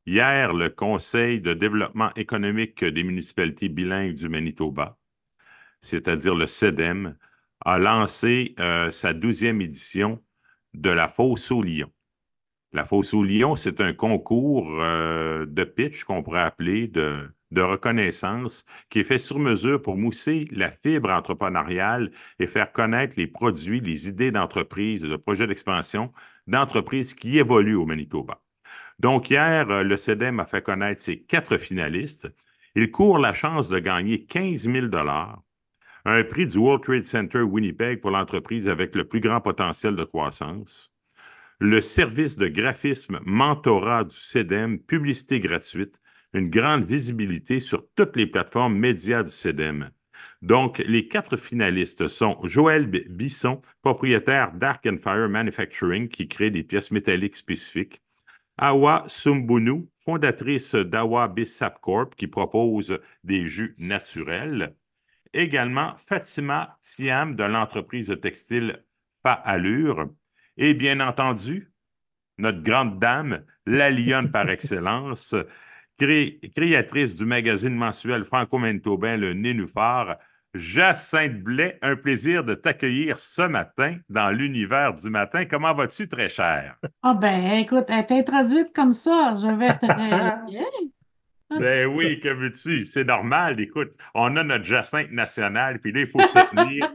Hier, le Conseil de développement économique des municipalités bilingues du Manitoba, c'est-à-dire le CEDEM, a lancé sa 12e édition de la fosse aux lions. La fosse aux lions, c'est un concours de pitch qu'on pourrait appeler de reconnaissance qui est fait sur mesure pour mousser la fibre entrepreneuriale et faire connaître les produits, les idées d'entreprise, de projets d'expansion d'entreprises qui évoluent au Manitoba. Donc, hier, le CEDEM a fait connaître ses 4 finalistes. Ils courent la chance de gagner 15 000 un prix du World Trade Center Winnipeg pour l'entreprise avec le plus grand potentiel de croissance, le service de graphisme mentorat du CEDEM, publicité gratuite, une grande visibilité sur toutes les plateformes médias du CEDEM. Donc, les 4 finalistes sont Joël Bisson, propriétaire d'Arc and Fire Manufacturing, qui crée des pièces métalliques spécifiques, Awa Sumbunu, fondatrice d'Awa Bissap Corp, qui propose des jus naturels. Également, Fatima Thiam de l'entreprise de textile Fa Allure. Et bien entendu, notre grande dame, la lionne par excellence, créatrice du magazine mensuel franco-manitobain Le Nénuphar, Jacinthe Blais. Un plaisir de t'accueillir ce matin dans l'univers du matin. Comment vas-tu, très cher? Ah ben, écoute, être introduite comme ça, je vais très bien. Ben oui, que veux-tu? C'est normal. Écoute, on a notre Jacinthe national, puis là, il faut se tenir.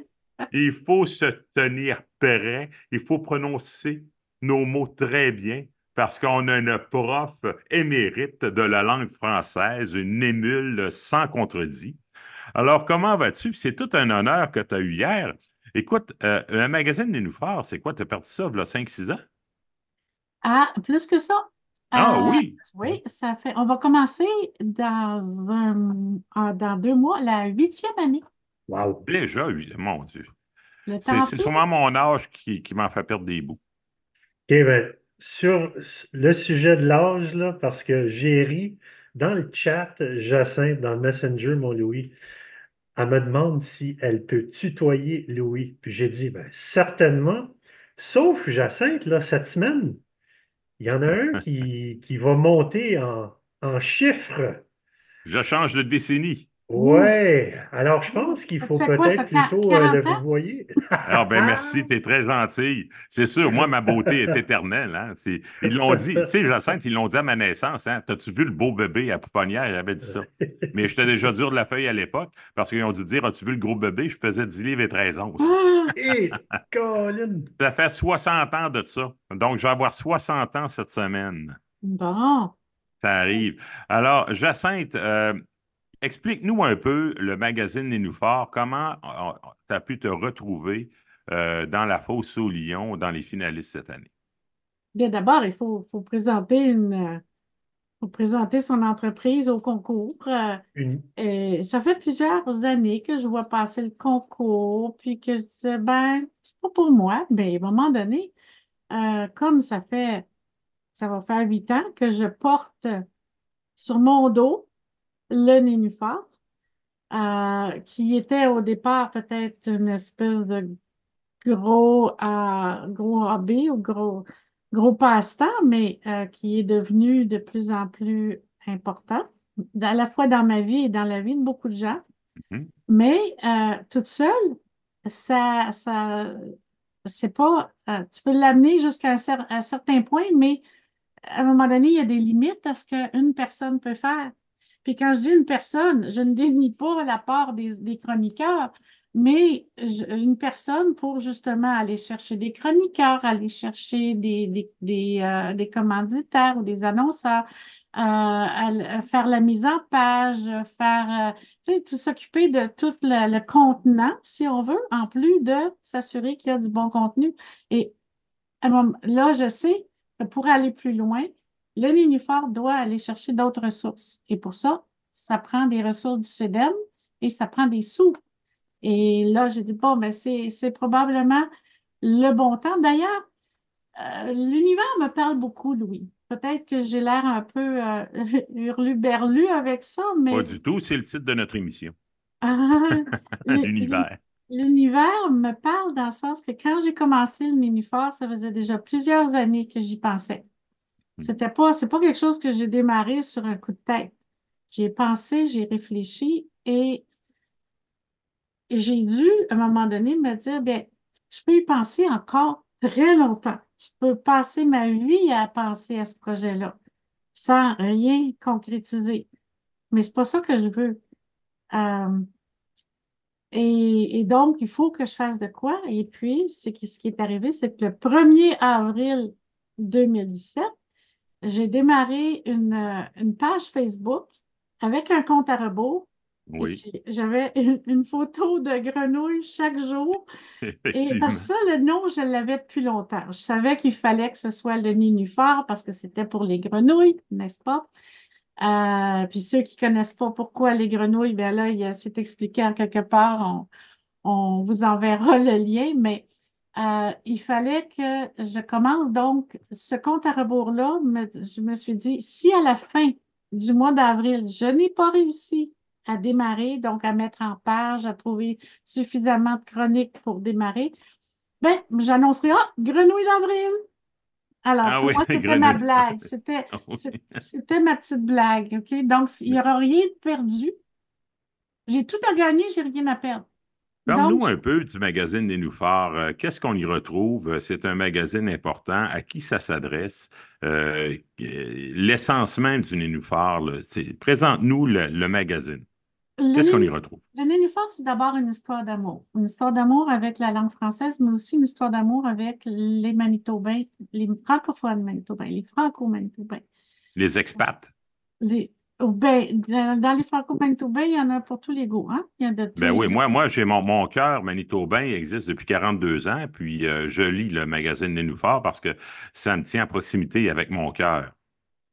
Il faut se tenir prêt. Il faut prononcer nos mots très bien parce qu'on a une prof émérite de la langue française, une émule sans contredit. Alors, comment vas-tu? C'est tout un honneur que tu as eu hier. Écoute, le magazine Nénuphar, c'est quoi? Tu as perdu ça, il y a 5-6 ans? Ah, plus que ça. Ah Euh, oui! oui, ça fait. On va commencer dans 2 mois, la 8e année. Wow. Déjà, oui, mon Dieu. Le C'est temps c'est file. sûrement mon âge qui m'en fait perdre des bouts. OK, ben, sur le sujet de l'âge, là, parce que j'ai ri dans le chat, Jacinthe, dans le Messenger, mon Louis, elle me demande si elle peut tutoyer Louis. Puis j'ai dit, ben, certainement, sauf Jacinthe, là, cette semaine, il y en a un qui va monter en chiffres. Je change de décennie. Ouh. Ouais, alors je pense qu'il Ça te faut fait quoi, ça? peut-être plutôt le 40 ans? vouvoyer. Ah ben merci, t'es très gentil. C'est sûr, moi, ma beauté est éternelle. Hein? Ils l'ont dit, tu sais, Jacinthe, ils l'ont dit à ma naissance. Hein? T'as-tu vu le beau bébé à Pouponnière? J'avais dit ça. Mais j'étais déjà dur de la feuille à l'époque parce qu'ils ont dû dire, as-tu vu le gros bébé? Je pesais 10 livres et 13 onces. Ah! Et Colin, Ça fait 60 ans de ça. Donc, je vais avoir 60 ans cette semaine. Bon. Ça arrive. Alors, Jacinthe, explique-nous un peu le magazine Nénuphar, comment tu as pu te retrouver dans la fosse aux lions, dans les finalistes cette année. Bien, d'abord, faut présenter son entreprise au concours. une, Et ça fait plusieurs années que je vois passer le concours, puis que je disais, ben, c'est pas pour moi. Mais à un moment donné, comme ça va faire 8 ans que je porte sur mon dos le nénuphar, qui était au départ peut-être une espèce de gros hobby ou gros passe-temps, mais qui est devenu de plus en plus important, à la fois dans ma vie et dans la vie de beaucoup de gens. Mhm. Mais toute seule, ça, c'est pas, tu peux l'amener jusqu'à un certain point, mais à un moment donné, il y a des limites à ce qu'une personne peut faire. Puis quand je dis une personne, je ne dénie pas la part des chroniqueurs, mais une personne pour justement aller chercher des chroniqueurs, aller chercher des commanditaires ou des annonceurs, faire la mise en page, tu sais, tout s'occuper de tout le contenant, si on veut, en plus de s'assurer qu'il y a du bon contenu. Et là, je sais que pour aller plus loin, le nénuphar doit aller chercher d'autres ressources. Et pour ça, ça prend des ressources du CEDEM et ça prend des sous. Et là, j'ai dit, bon, ben, c'est probablement le bon temps. D'ailleurs, l'univers me parle beaucoup, Louis. Peut-être que j'ai l'air un peu hurluberlu avec ça, Pas mais du tout, c'est le titre de notre émission, l'univers l'univers. me parle dans le sens que quand j'ai commencé le nénuphar, ça faisait déjà plusieurs années que j'y pensais. C'est pas quelque chose que j'ai démarré sur un coup de tête. J'ai pensé, j'ai réfléchi et j'ai dû, à un moment donné, me dire, bien, je peux y penser encore très longtemps. Je peux passer ma vie à penser à ce projet-là sans rien concrétiser. Mais c'est pas ça que je veux. Euh, et donc, il faut que je fasse de quoi? Et puis, ce qui est arrivé, c'est que le 1er avril 2017, j'ai démarré une page Facebook avec un compte à rebours. Et Oui, j'avais une photo de grenouille chaque jour. Et parce que effectivement. ça, le nom, je l'avais depuis longtemps. Je savais qu'il fallait que ce soit le nénuphar parce que c'était pour les grenouilles, n'est-ce pas? Puis ceux qui ne connaissent pas pourquoi les grenouilles, bien là, c'est expliqué en quelque part. On vous enverra le lien, mais il fallait que je commence donc ce compte à rebours-là. Je me suis dit, si à la fin du mois d'avril, je n'ai pas réussi à démarrer, donc à mettre en page, à trouver suffisamment de chroniques pour démarrer, ben, j'annoncerai, ah, grenouille d'avril. Alors, Ah pour oui, moi, c'était ma grenouille. blague. Oui. C'était ma petite blague, OK? Donc, il n'y aura rien de perdu. J'ai tout à gagner, j'ai rien à perdre. Donc, Parle-nous un peu du magazine Nénuphar. Qu'est-ce qu'on y retrouve? C'est un magazine important. À qui ça s'adresse? L'essence même du Nénuphar, là, présente-nous le magazine. Le, Qu'est-ce qu'on y nénu- retrouve? le nénuphar, c'est d'abord une histoire d'amour. Une histoire d'amour avec la langue française, mais aussi une histoire d'amour avec les Manitobains, les francophones manitobains, les franco-manitobains. Les expats. Les, ben, dans les franco-manitobains, il y en a pour tous les goûts, hein? Il y en a de tous Ben les oui, goûts. moi j'ai mon cœur manitobain, il existe depuis 42 ans, puis je lis le magazine Nénuphar parce que ça me tient à proximité avec mon cœur.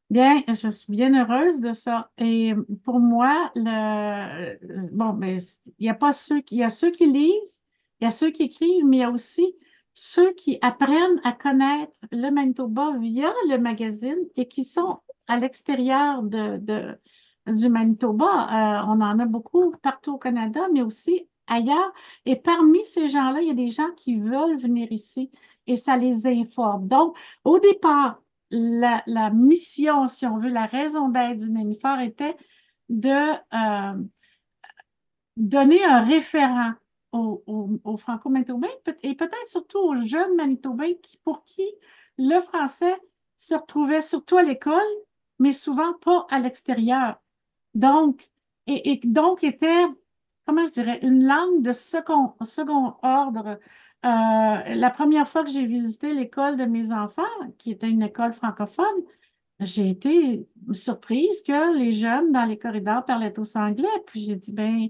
Bien, je suis bien heureuse de ça. Et pour moi, bon, ben, il y a pas il y a ceux qui lisent, il y a ceux qui écrivent, mais il y a aussi ceux qui apprennent à connaître le Manitoba via le magazine et qui sont à l'extérieur du Manitoba. On en a beaucoup partout au Canada, mais aussi ailleurs. Et parmi ces gens-là, il y a des gens qui veulent venir ici et ça les informe. Donc, au départ, la mission, si on veut, la raison d'être du Nénuphar était de donner un référent aux Franco-Manitobains et peut-être surtout aux jeunes Manitobains pour qui le français se retrouvait surtout à l'école, mais souvent pas à l'extérieur. Donc, et donc était, comment je dirais, une langue de second ordre. La première fois que j'ai visité l'école de mes enfants, qui était une école francophone, j'ai été surprise que les jeunes dans les corridors parlaient tous anglais. Puis j'ai dit, ben,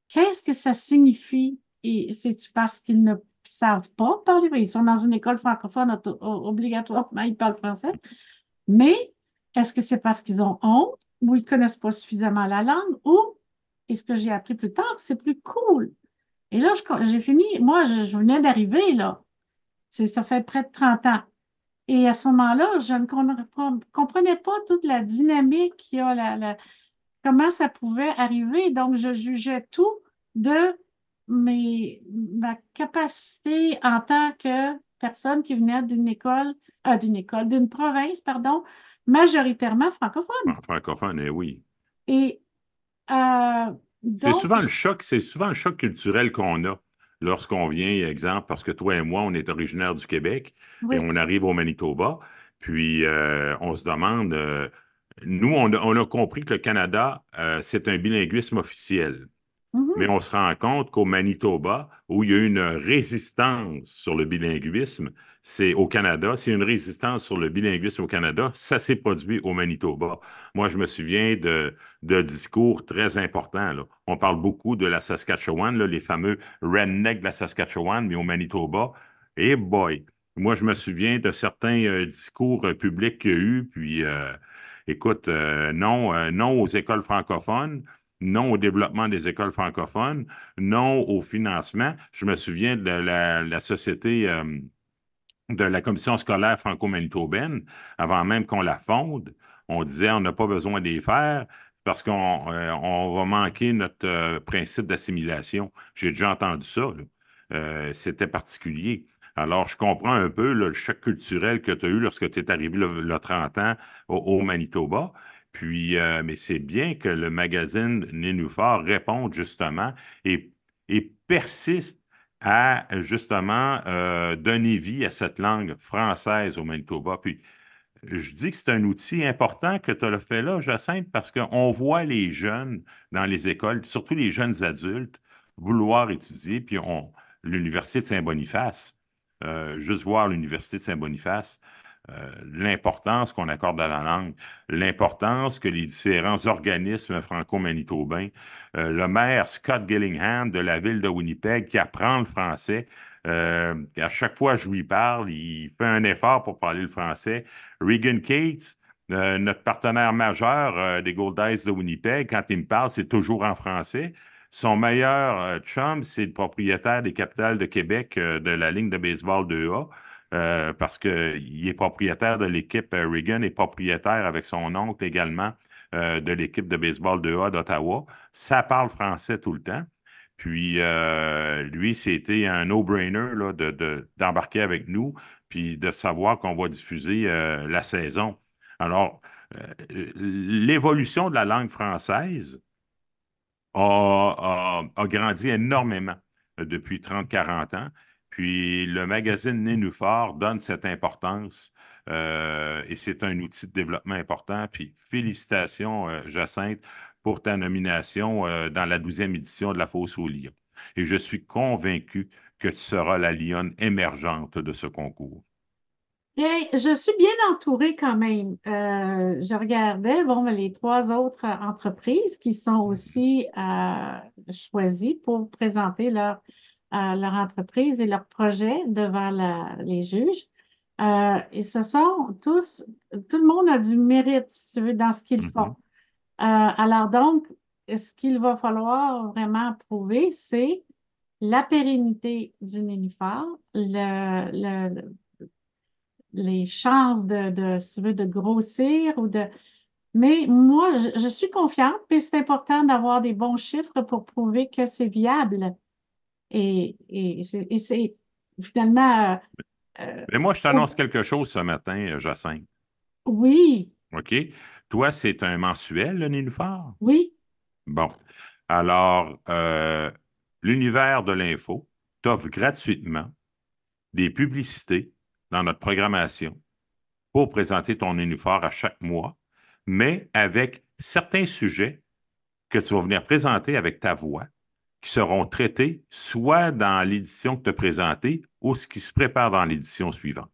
qu'est-ce que ça signifie? Et c'est-tu parce qu'ils ne savent pas parler? Ils sont dans une école francophone, obligatoirement, ils parlent français. Mais est-ce que c'est parce qu'ils ont honte ou ils ne connaissent pas suffisamment la langue ou, et ce que j'ai appris plus tard, c'est plus cool. Et là, j'ai fini, moi, je venais d'arriver, là. Ça fait près de 30 ans. Et à ce moment-là, je ne comprenais pas toute la dynamique qu'il y a, comment ça pouvait arriver. Donc, je jugeais tout de ma capacité en tant que personne qui venait d'une province, pardon, majoritairement francophone. Francophone, oui. Et donc, C'est souvent le choc culturel qu'on a lorsqu'on vient, exemple, parce que toi et moi, on est originaire du Québec et oui. on arrive au Manitoba, puis on se demande, nous, on a compris que le Canada, c'est un bilinguisme officiel. Mais Mhm, on se rend compte qu'au Manitoba, où il y a une résistance sur le bilinguisme, c'est au Canada, c'est une résistance sur le bilinguisme au Canada, ça s'est produit au Manitoba. Moi, je me souviens de discours très importants, là. On parle beaucoup de la Saskatchewan, là, les fameux rednecks de la Saskatchewan, mais au Manitoba, et boy! Moi, je me souviens de certains discours publics qu'il y a eu, puis écoute, non, non aux écoles francophones, non au développement des écoles francophones, non au financement. Je me souviens de la société, de la commission scolaire franco-manitobaine, avant même qu'on la fonde, on disait on n'a pas besoin d'y faire parce qu'on va manquer notre principe d'assimilation. J'ai déjà entendu ça, là. C'était particulier. Alors, je comprends un peu là, le choc culturel que tu as eu lorsque tu es arrivé il y a 30 ans au Manitoba. Puis, mais c'est bien que le magazine Nénuphar réponde justement et, et persiste à justement donner vie à cette langue française au Manitoba. Puis, je dis que c'est un outil important que tu as fait là, Jacinthe, parce qu'on voit les jeunes dans les écoles, surtout les jeunes adultes, vouloir étudier, puis l'Université de Saint-Boniface, juste voir l'Université de Saint-Boniface, l'importance qu'on accorde à la langue, l'importance que les différents organismes franco-manitobains, le maire Scott Gillingham de la ville de Winnipeg qui apprend le français, à chaque fois que je lui parle, il fait un effort pour parler le français. Regan Cates, notre partenaire majeur des Goldies de Winnipeg, quand il me parle, c'est toujours en français. Son meilleur chum, c'est le propriétaire des Capitales de Québec de la ligne de baseball 2A, parce qu'il est propriétaire de l'équipe, Regan est propriétaire avec son oncle également de l'équipe de baseball 2A d'Ottawa. Ça parle français tout le temps. Puis lui, c'était un no-brainer là, d'embarquer avec nous, puis de savoir qu'on va diffuser la saison. Alors, l'évolution de la langue française a grandi énormément depuis 30-40 ans. Puis le magazine Nénuphar donne cette importance et c'est un outil de développement important. Puis félicitations, Jacinthe, pour ta nomination dans la 12e édition de La Fosse aux Lions. Et je suis convaincu que tu seras la lionne émergente de ce concours. Bien, je suis bien entourée quand même. Je regardais, bon, ben, les trois autres entreprises qui sont aussi choisies pour présenter leur entreprise et leur projet devant les juges. Et ce sont tous, tout le monde a du mérite, si tu veux, dans ce qu'ils font. Mhm. Alors donc, ce qu'il va falloir vraiment prouver, c'est la pérennité du nénuphar, les chances si tu veux, de grossir ou de. Mais moi, je suis confiante, mais c'est important d'avoir des bons chiffres pour prouver que c'est viable. Et c'est finalement, Mais moi, je oh, t'annonce quelque chose ce matin, Jacinthe. oui, OK? Toi, c'est un mensuel, le Nénuphar? oui, Bon. Alors, l'univers de l'info t'offre gratuitement des publicités dans notre programmation pour présenter ton nénuphar à chaque mois, mais avec certains sujets que tu vas venir présenter avec ta voix, qui seront traités soit dans l'édition que tu as présentée ou ce qui se prépare dans l'édition suivante.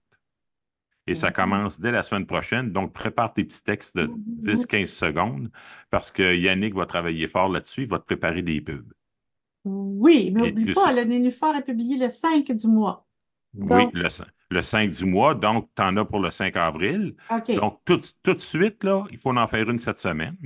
Et ça commence dès la semaine prochaine. Donc, prépare tes petits textes de 10-15 secondes parce que Yannick va travailler fort là-dessus. Il va te préparer des pubs. oui, Et n'oublie tu pas, sais, le nénuphar est publié le 5 du mois. oui, Donc, le 5 du mois. Donc, tu en as pour le 5 avril. OK. Donc, tout de suite, là, il faut en faire une cette semaine.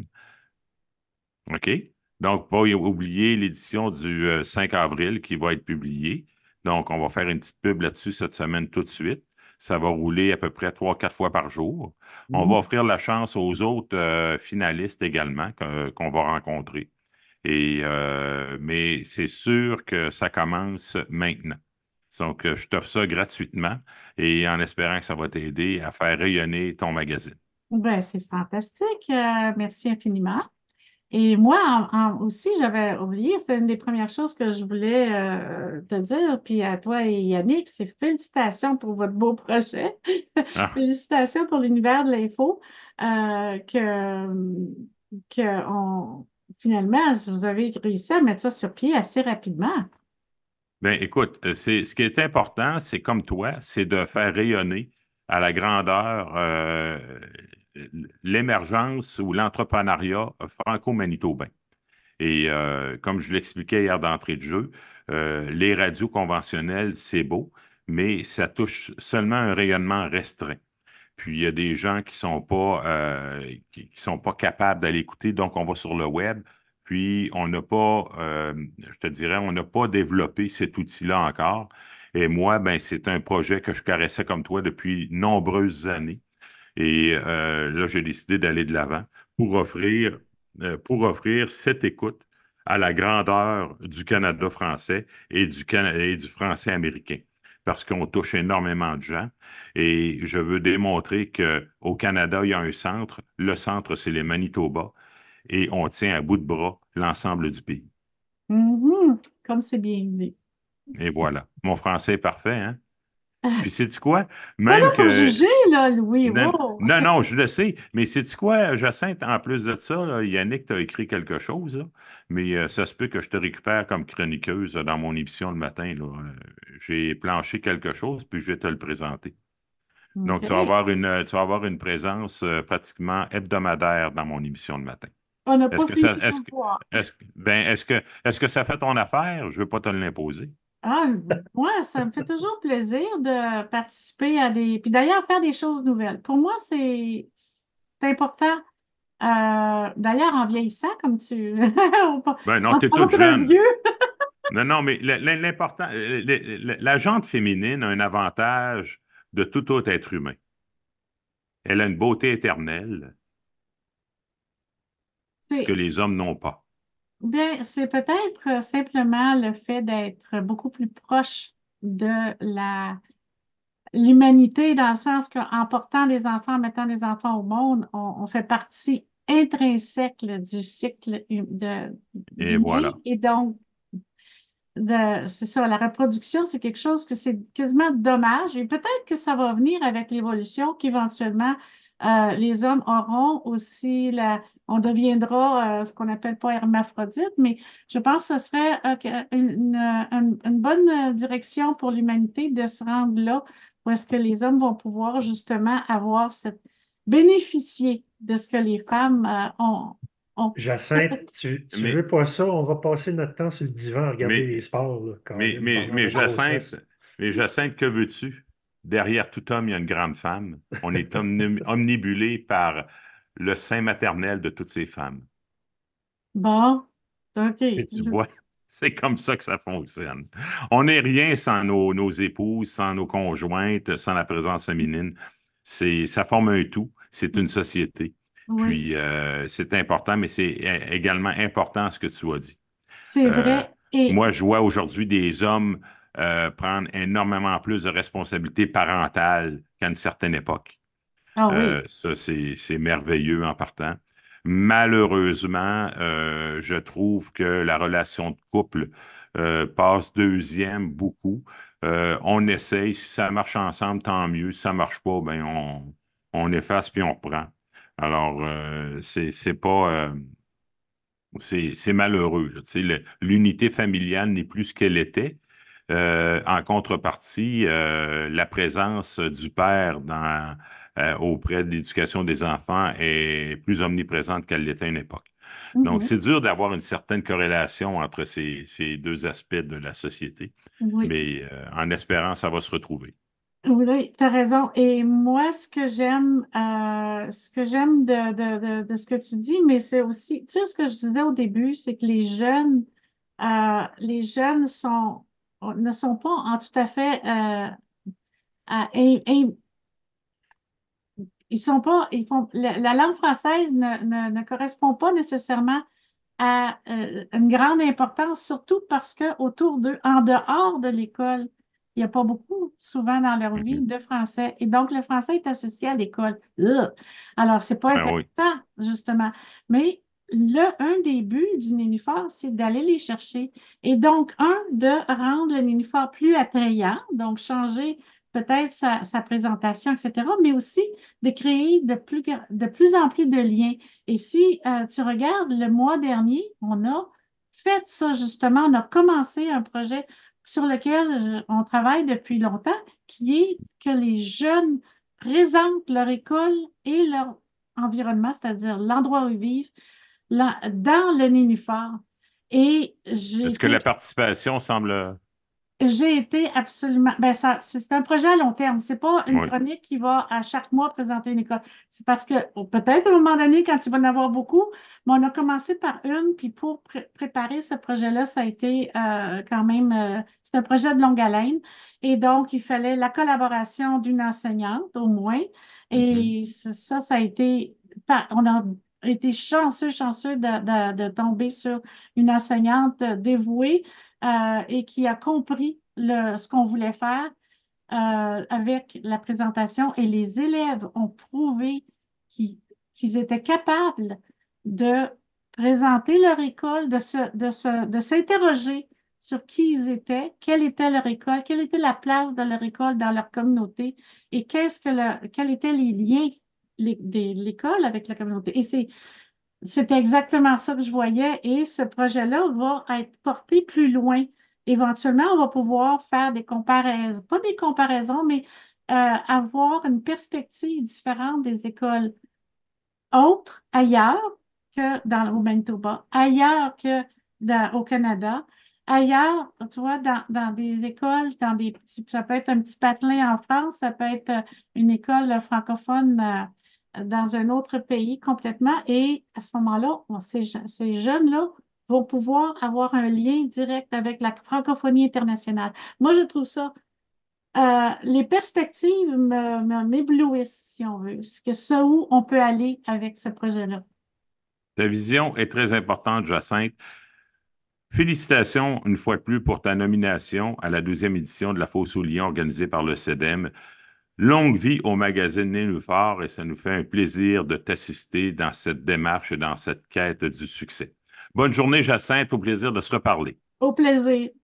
OK? Donc, pas oublier l'édition du 5 avril qui va être publiée. Donc, on va faire une petite pub là-dessus cette semaine tout de suite. Ça va rouler à peu près 3-4 fois par jour. On va offrir la chance aux autres finalistes également qu'on va rencontrer. Mais c'est sûr que ça commence maintenant. Donc, je t'offre ça gratuitement et en espérant que ça va t'aider à faire rayonner ton magazine. Ben, c'est fantastique. Merci infiniment. Et moi aussi, j'avais oublié, c'était une des premières choses que je voulais te dire, puis à toi et Yannick, c'est félicitations pour votre beau projet. Ah, Félicitations pour l'univers de l'info, que finalement, vous avez réussi à mettre ça sur pied assez rapidement. ben, écoute, ce qui est important, c'est comme toi, c'est de faire rayonner à la grandeur l'émergence ou l'entrepreneuriat franco-manitobain. Et comme je l'expliquais hier d'entrée de jeu, les radios conventionnelles, c'est beau, mais ça touche seulement un rayonnement restreint. Puis il y a des gens qui sont pas capables d'aller écouter, donc on va sur le web. Puis on n'a pas, je te dirais, on n'a pas développé cet outil-là encore. Et moi, ben, c'est un projet que je caressais comme toi depuis nombreuses années. Et là, j'ai décidé d'aller de l'avant pour offrir cette écoute à la grandeur du Canada français et du français américain. parce qu'on touche énormément de gens. Et je veux démontrer qu'au Canada, il y a un centre. Le centre, c'est les Manitoba. Et on tient à bout de bras l'ensemble du pays. Mhm. Comme c'est bien dit. Et voilà. Mon français est parfait, hein? Puis sais-tu quoi? Pas là Même pour que juger, là, Louis. non, Wow. non, non, je le sais. Mais sais-tu quoi, Jacinthe, en plus de ça, là, Yannick t'a écrit quelque chose, là, mais ça se peut que je te récupère comme chroniqueuse dans mon émission le matin, là. J'ai planché quelque chose, puis je vais te le présenter. Donc, OK. tu vas avoir une présence pratiquement hebdomadaire dans mon émission le matin. On n'a Est-ce pas que fini ça, de est-ce le que, voir. est-ce que ça fait ton affaire? Je ne veux pas te l'imposer. Ah, moi, ça me fait toujours plaisir de participer à des... Puis d'ailleurs, faire des choses nouvelles. Pour moi, c'est important. D'ailleurs, en vieillissant, comme tu... Ben non, En tu es toute parlant comme un jeune. vieux. Non, non, mais l'important, la jante féminine a un avantage de tout autre être humain. Elle a une beauté éternelle, ce que C'est les hommes n'ont pas. bien, c'est peut-être simplement le fait d'être beaucoup plus proche de la l'humanité, dans le sens qu'en portant des enfants, en mettant des enfants au monde, on fait partie intrinsèque là, du cycle Et d'humain. voilà. Et donc, c'est ça, la reproduction, c'est quelque chose que c'est quasiment dommage. Et peut-être que ça va venir avec l'évolution, qu'éventuellement, les hommes auront aussi on deviendra ce qu'on appelle pas hermaphrodite, mais je pense que ce serait une bonne direction pour l'humanité de se rendre là où est-ce que les hommes vont pouvoir justement bénéficier de ce que les femmes ont. Jacinthe, tu Mais, veux pas ça? On va passer notre temps sur le divan à regarder mais, les sports, là, mais, Colin, mais, pendant mais notre Jacinthe, grossesse. mais Jacinthe, que veux-tu? Derrière tout homme, il y a une grande femme. On est omnibulé par le sein maternel de toutes ces femmes. Bon, OK. Et tu vois, c'est comme ça que ça fonctionne. On n'est rien sans nos épouses, sans nos conjointes, sans la présence féminine. Ça forme un tout. C'est une société. Oui, Puis, c'est important, mais c'est également important ce que tu as dit. c'est Euh, vrai. Et Moi, je vois aujourd'hui des hommes prendre énormément plus de responsabilités parentales qu'à une certaine époque. ah oui. Ça, c'est merveilleux en partant. Malheureusement, je trouve que la relation de couple passe deuxième beaucoup. On essaye, si ça marche ensemble, tant mieux. Si ça marche pas, ben on efface puis on reprend. Alors, c'est pas, c'est malheureux, là. Tu sais, l'unité familiale n'est plus ce qu'elle était. En contrepartie, la présence du père auprès de l'éducation des enfants est plus omniprésente qu'elle l'était à une époque. Donc, Mhm. c'est dur d'avoir une certaine corrélation entre ces deux aspects de la société, Oui, mais en espérant, ça va se retrouver. oui, tu as raison. Et moi, ce que j'aime de ce que tu dis, mais c'est aussi, tu sais, ce que je disais au début, c'est que les jeunes ne sont pas en tout à fait, à- in- in- ils sont pas, ils font, la langue française ne correspond pas nécessairement à une grande importance, surtout parce que autour d'eux, en dehors de l'école, il n'y a pas beaucoup, souvent dans leur vie, Mhm. de français. Et donc, le français est associé à l'école. Ugh. Alors, c'est pas Ben oui. intéressant, justement. Mais un des buts du nénuphar, c'est d'aller les chercher. Et donc, de rendre le nénuphar plus attrayant, donc changer peut-être sa présentation, etc., mais aussi de créer de plus en plus de liens. Et si tu regardes, le mois dernier, on a fait ça justement, on a commencé un projet sur lequel on travaille depuis longtemps, qui est que les jeunes présentent leur école et leur environnement, c'est-à-dire l'endroit où ils vivent, dans le nénuphar. Et Est-ce que la participation semble... j'ai été absolument. Ben ça, c'est un projet à long terme. C'est pas une Oui. chronique qui va à chaque mois présenter une école. C'est parce que peut-être à un moment donné, quand il va en avoir beaucoup, mais on a commencé par une, puis pour préparer ce projet-là, ça a été quand même. C'est un projet de longue haleine. Et donc, il fallait la collaboration d'une enseignante au moins. Mhm. Et ça a été. On a été chanceux de tomber sur une enseignante dévouée et qui a compris ce qu'on voulait faire. avec la présentation et les élèves ont prouvé qu'ils étaient capables de présenter leur école, de s'interroger sur qui ils étaient, quelle était leur école, quelle était la place de leur école dans leur communauté et quels étaient les liens de l'école avec la communauté. Et c'était exactement ça que je voyais et ce projet-là va être porté plus loin. Éventuellement, on va pouvoir faire des comparaisons, pas des comparaisons, mais avoir une perspective différente des écoles autres ailleurs au Manitoba, ailleurs au Canada, ailleurs, tu vois, dans des écoles, ça peut être un petit patelin en France, ça peut être une école francophone dans un autre pays complètement. Et à ce moment-là, ces jeunes-là vont pouvoir avoir un lien direct avec la francophonie internationale. Moi, je trouve ça les perspectives m'éblouissent, si on veut. C'est où on peut aller avec ce projet-là. Ta vision est très importante, Jacinthe. Félicitations une fois de plus pour ta nomination à la 12e édition de la Fosse aux Lions organisée par le CEDEM. Longue vie au magazine Nénuphar et ça nous fait un plaisir de t'assister dans cette démarche et dans cette quête du succès. Bonne journée, Jacinthe, au plaisir de se reparler. Au plaisir.